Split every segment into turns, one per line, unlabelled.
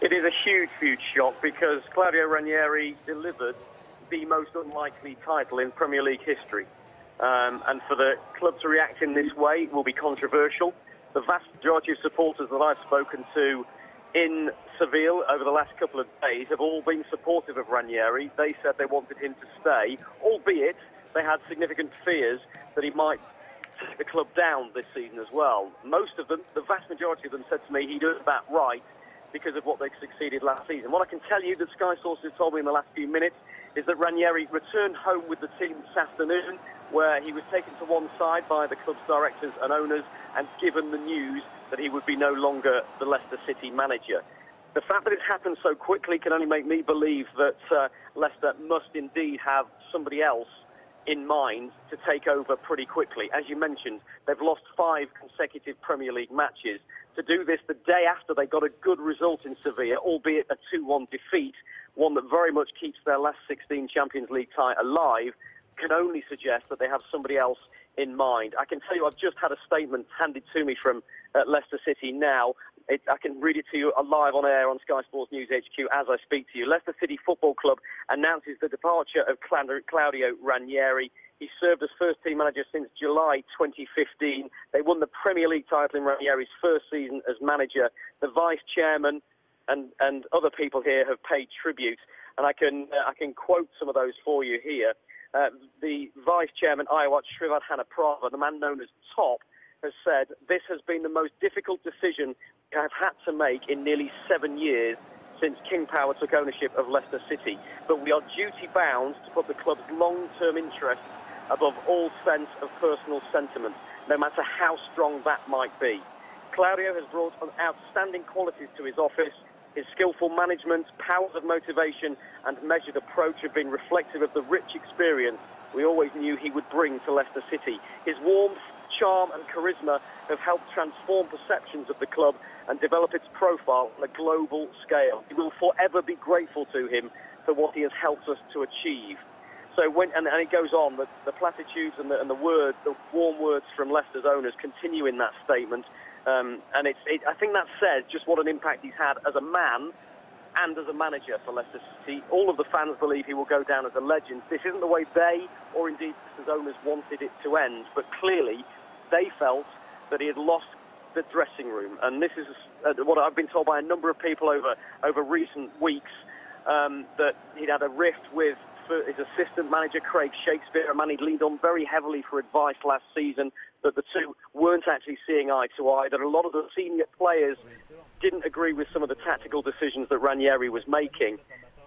It is a huge, huge shock because Claudio Ranieri delivered the most unlikely title in Premier League history. And for the club to react in this way will be controversial. The vast majority of supporters that I've spoken to in Seville over the last couple of days have all been supportive of Ranieri. They said they wanted him to stay, albeit they had significant fears that he might take the club down this season as well. Most of them, the vast majority of them, said to me he does that right because of what they succeeded last season. What I can tell you that Sky sources told me in the last few minutes is that Ranieri returned home with the team this afternoon, where he was taken to one side by the club's directors and owners and given the news that he would be no longer the Leicester City manager. The fact that it's happened so quickly can only make me believe that Leicester must indeed have somebody else in mind to take over pretty quickly. As you mentioned, they've lost 5 consecutive Premier League matches. To do this the day after they got a good result in Sevilla, albeit a 2-1 defeat, one that very much keeps their last 16 Champions League tie alive, can only suggest that they have somebody else in mind. I can tell you I've just had a statement handed to me from Leicester City now. I can read it to you live on air on Sky Sports News HQ as I speak to you. Leicester City Football Club announces the departure of Claudio Ranieri. He served as first-team manager since July 2015. They won the Premier League title in Ranieri's first season as manager. The vice-chairman and other people here have paid tribute, and I can quote some of those for you here. The vice-chairman, Aiyawatt Srivaddhanaprabha, the man known as Top, has said, "This has been the most difficult decision I've had to make in nearly 7 years since King Power took ownership of Leicester City. But we are duty-bound to put the club's long-term interests above all sense of personal sentiment, no matter how strong that might be." Claudio has brought outstanding qualities to his office. His skillful management, powers of motivation and measured approach have been reflective of the rich experience we always knew he would bring to Leicester City. His warmth, charm and charisma have helped transform perceptions of the club and develop its profile on a global scale. We will forever be grateful to him for what he has helped us to achieve. So and it goes on, the platitudes and the words, the warm words from Leicester's owners continue in that statement. And I think that says just what an impact he's had as a man and as a manager for Leicester City. All of the fans believe he will go down as a legend. This isn't the way they, or indeed Leicester's owners, wanted it to end, but clearly they felt that he had lost the dressing room. And this is what I've been told by a number of people over recent weeks, that he'd had a rift with his assistant manager, Craig Shakespeare, a man he'd leaned on very heavily for advice last season, that the two weren't actually seeing eye to eye, that a lot of the senior players didn't agree with some of the tactical decisions that Ranieri was making.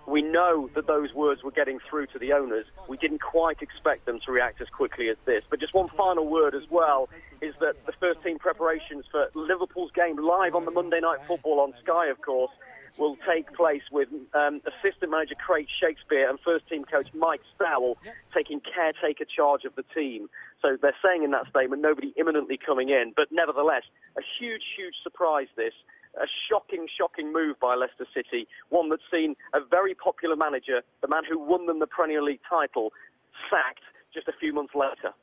We know that those words were getting through to the owners. We didn't quite expect them to react as quickly as this. But just one final word as well is that the first team preparations for Liverpool's game live on the Monday Night Football on Sky, of course, will take place with assistant manager Craig Shakespeare and first team coach Mike Stowell taking caretaker charge of the team. So they're saying in that statement nobody imminently coming in, but nevertheless a huge, huge surprise this. A shocking, shocking move by Leicester City, one that's seen a very popular manager, the man who won them the Premier League title, sacked just a few months later.